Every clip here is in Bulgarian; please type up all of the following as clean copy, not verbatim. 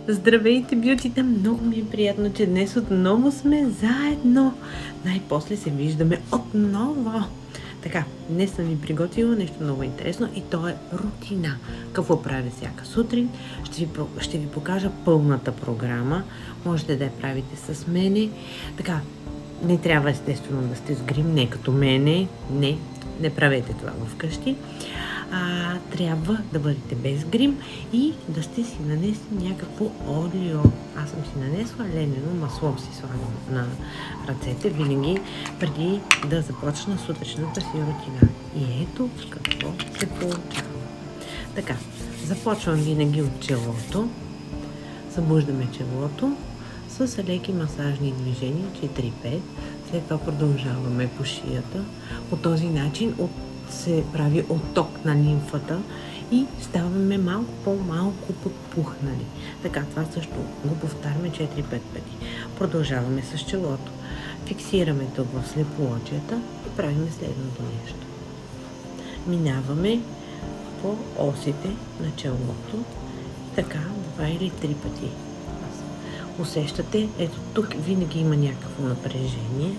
Здравейте, бютите! Много ми е приятно, че днес отново сме заедно. Най-после се виждаме отново. Така, днес съм ви приготвила нещо много интересно и то е рутина. Какво правя всяка сутрин? Ще ви покажа пълната програма. Можете да я правите с мене. Така, не трябва естествено да сте с грим, не като мене. Не правете това вкъщи. Трябва да бъдете без грим и да сте си нанесли някакво олио. Аз съм си нанесла ленено масло, си слагам на ръцете винаги преди да започна сутрешната си рутина. И ето какво се получава. Така, започвам винаги от челото. Събуждаме челото с леки масажни движения 4-5. След това продължаваме по шията. По този начин се прави отток на лимфата и ставаме малко по-малко подпухнали. Така, това също го повтаряме 4-5 пъти. Продължаваме с челото. Фиксираме тук в слепоочията и правим следното нещо. Минаваме по осите на челото, така 2 или 3 пъти. Усещате, ето тук винаги има някакво напрежение.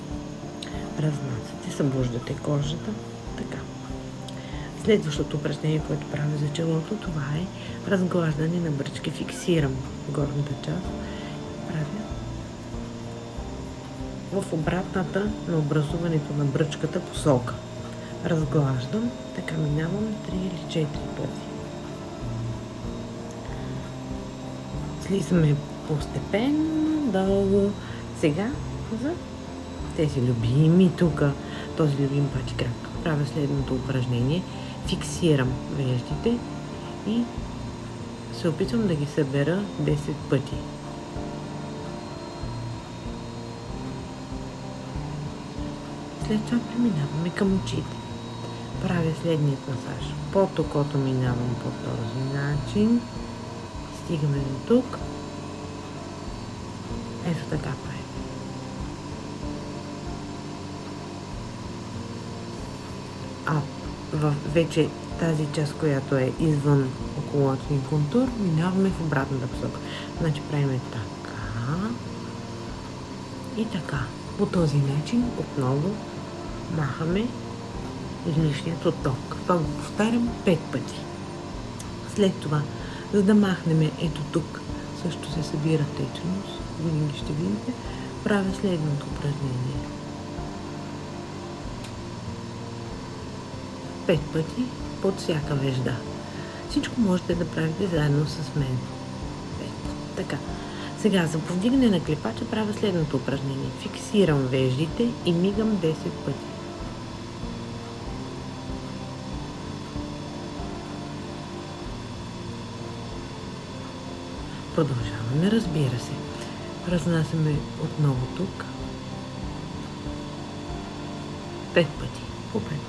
Разнасяте, събуждате кожата. Така. Следващото упражнение, което правя за челото, това е разглаждане на бръчки. Фиксирам горната част. Правя в обратната на образуването на бръчката посока. Разглаждам, така минавам 3 или 4 пъти. Слизаме постепенно, дълго. Сега за тези любими тук, този любим патикрак. Правя следното упражнение. Фиксирам веждите и се опитвам да ги събера 10 пъти. След това преминаваме към очите. Правя следният масаж. Под окото минавам по този начин. Стигаме до тук. Ето така правим. Вече тази част, която е извън околотния контур, минаваме в обратната посока. Значи правим така и така. По този начин отново махаме излишният отток. Това го повтарям 5 пъти. След това, за да махнем ето тук, също се събира течност, винаги ще видите, правя следното упражнение. 5 пъти под всяка вежда. Всичко можете да правите заедно с мен. Така. Сега за повдигане на клепача правя следното упражнение. Фиксирам веждите и мигам 10 пъти. Продължаваме, разбира се. Разнасяме отново тук. 5 пъти. По 5 пъти.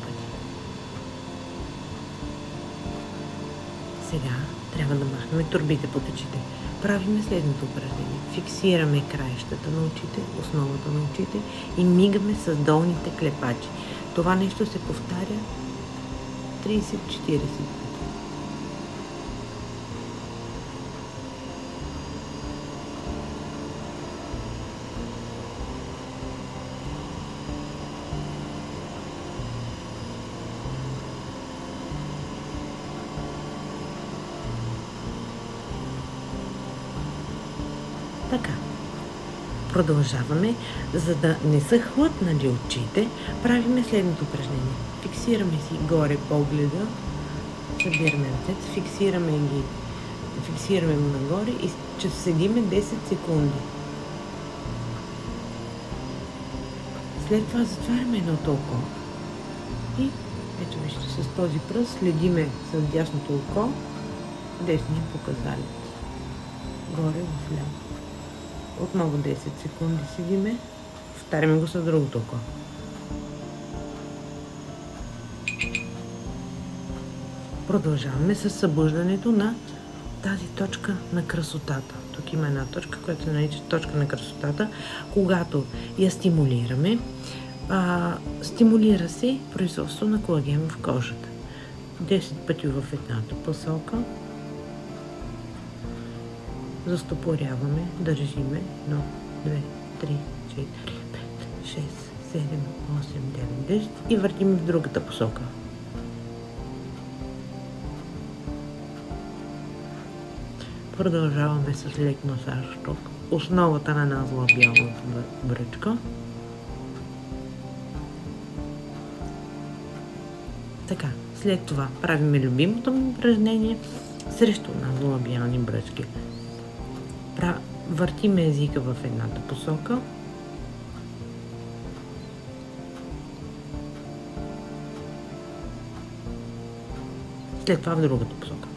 Сега трябва да махнем турбите под очите. Правим следното упражнение. Фиксираме краищата на очите, основата на очите и мигаме с долните клепачи. Това нещо се повтаря 30-40 пъти. Така. Продължаваме, за да не са хлътнали очите, правим следното упражнение. Фиксираме си горе погледа, събираме ръцете, фиксираме го нагоре и че седиме 10 секунди. След това затваряме едното око. И ето вижте, с този пръст следиме с дясното око десния показалец. Горе в ляво. Отново 10 секунди седиме. Повтаряме го с другото око. Продължаваме с събуждането на тази точка на красотата. Тук има една точка, която се нарича точка на красотата. Когато я стимулираме, стимулира се производство на колаген в кожата. 10 пъти в едната посока. Застопоряваме, държиме 1, 2, 3, 4, 5, 6, 7, 8, 9, 10 и въртим в другата посока. Продължаваме с лек масаж тук. Основата на назлабялата бръчка. Така, след това правим любимото ми упражнение срещу назлабялни бръчки. Въртим езика в едната посока. След това в другата посока.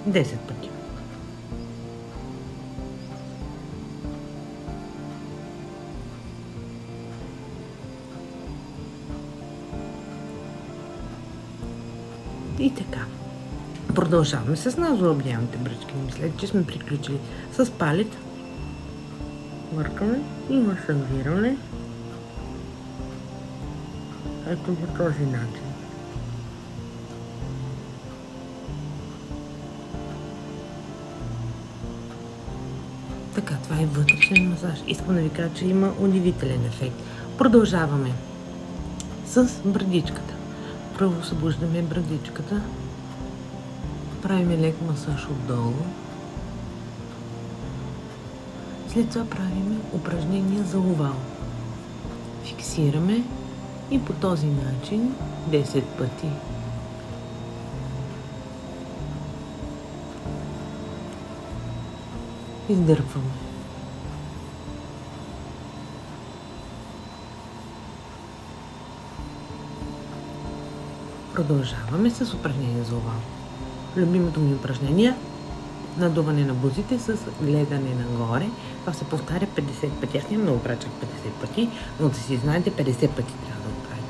Десет пъти. И така. Продължаваме с назлабялните бръчки. Мисля, че сме приключили с палец. Въркаме и масажиране. Ето по този начин. Така, това е вътрешен масаж. Искам да ви кажа, че има удивителен ефект. Продължаваме с брадичката. Първо събуждаме брадичката. Правим лек масаж отдолу. След това правим упражнения за овал. Фиксираме и по този начин 10 пъти. Издърпваме. Продължаваме с упражнение за овал. Любимото ми упражнение – надуване на бузите с гледане нагоре. Това се повтаря 50 пъти. Аз нямам да го правя 50 пъти, но да си знаете, 50 пъти трябва да го правим.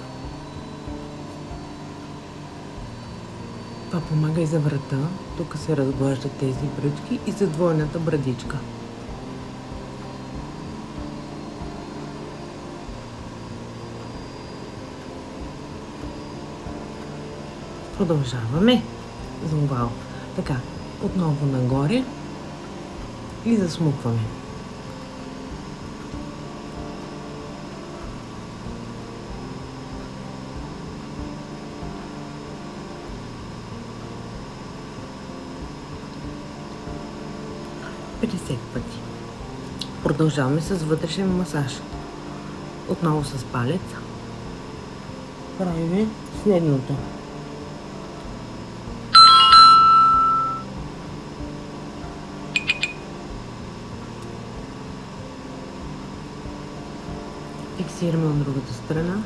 Това помага и за врата. Тук се разглаждат тези бръчки и за двойната брадичка. Продължаваме за овал. Така, отново нагоре и засмукваме. Пъти. Продължаваме с вътрешен масаж. Отново с палец. Правим следното. Фиксираме от другата страна.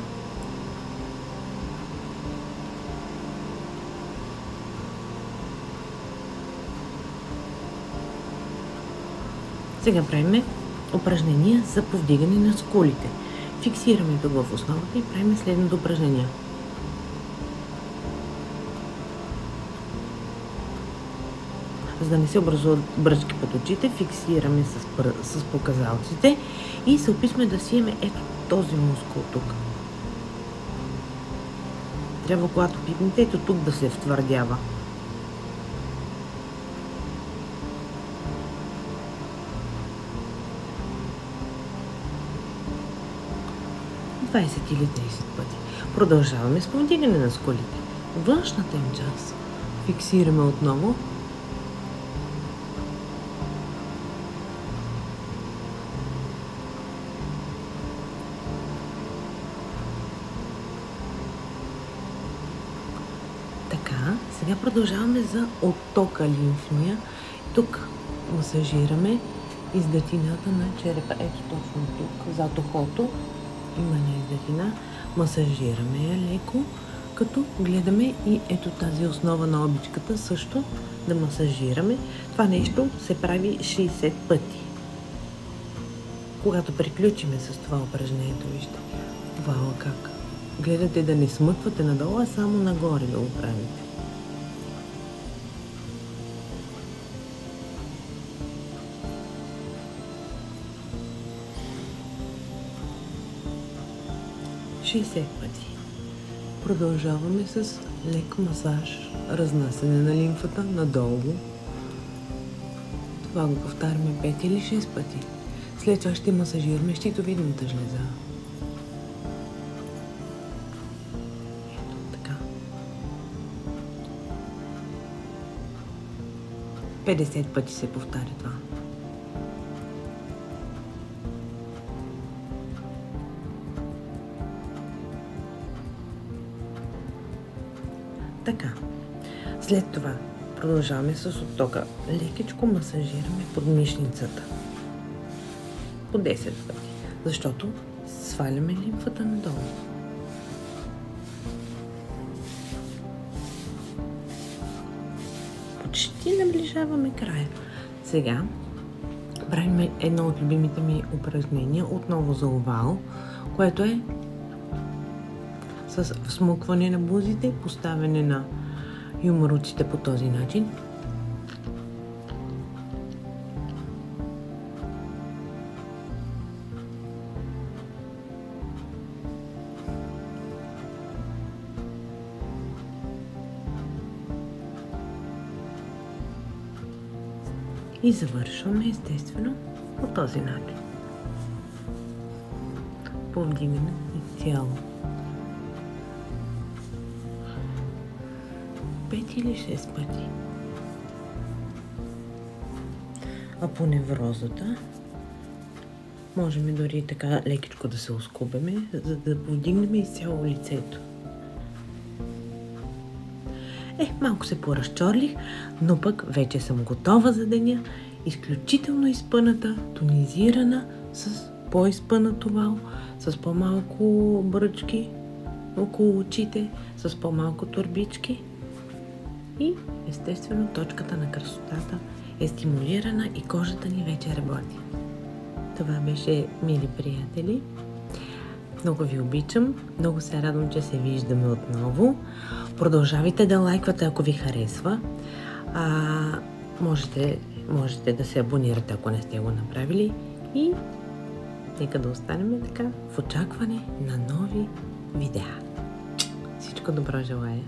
Сега правим упражнения за повдигане на скулите. Фиксираме тук в основата и правим следното упражнение. За да не се образуват бръчки под очите, фиксираме с показалците и се опитваме да сиеме ето този мускул тук. Трябва, когато пипнете, ето тук да се втвърдява. 20 или 30 пъти. Продължаваме с повдигане на скулите. Външната им част фиксираме отново. Така, сега продължаваме за оттока лимфния. Тук масажираме издатината на черепа. Ето точно тук, зад ухото. Има една издатина. Масажираме я леко, като гледаме и ето тази основа на обичката също да масажираме. Това нещо се прави 60 пъти. Когато приключиме с това упражнението, вижте, вала как гледате да не смъквате надолу, а само нагоре да го правите. Пъти. Продължаваме с лек масаж, разнасяне на лимфата надолу. Това го повтаряме 5 или 6 пъти. След това ще масажираме щитовидната жлеза. Ето така. 50 пъти се повтаря това. Така. След това продължаваме с оттока. Лекичко масажираме подмишницата. По 10 пъти. Защото сваляме лимфата надолу. Почти наближаваме края. Сега правим едно от любимите ми упражнения, отново за овал, което е с всмукване на бузите, поставяне на юмруците по този начин. И завършваме естествено по този начин. Повдигане изцяло. 5 или 6 пъти. А по неврозата можем дори така лекичко да се оскубеме, за да повдигнем изцяло лицето. Малко се поразчорлих, но пък вече съм готова за деня. Изключително изпъната, тонизирана, с по-изпънат овал, с по-малко бръчки около очите, с по-малко торбички. И естествено точката на красотата е стимулирана и кожата ни вече работи. Това беше, мили приятели. Много ви обичам, много се радвам, че се виждаме отново. Продължавайте да лайквате, ако ви харесва. Можете да се абонирате, ако не сте го направили. И нека да останем така в очакване на нови видеа. Всичко добро желая!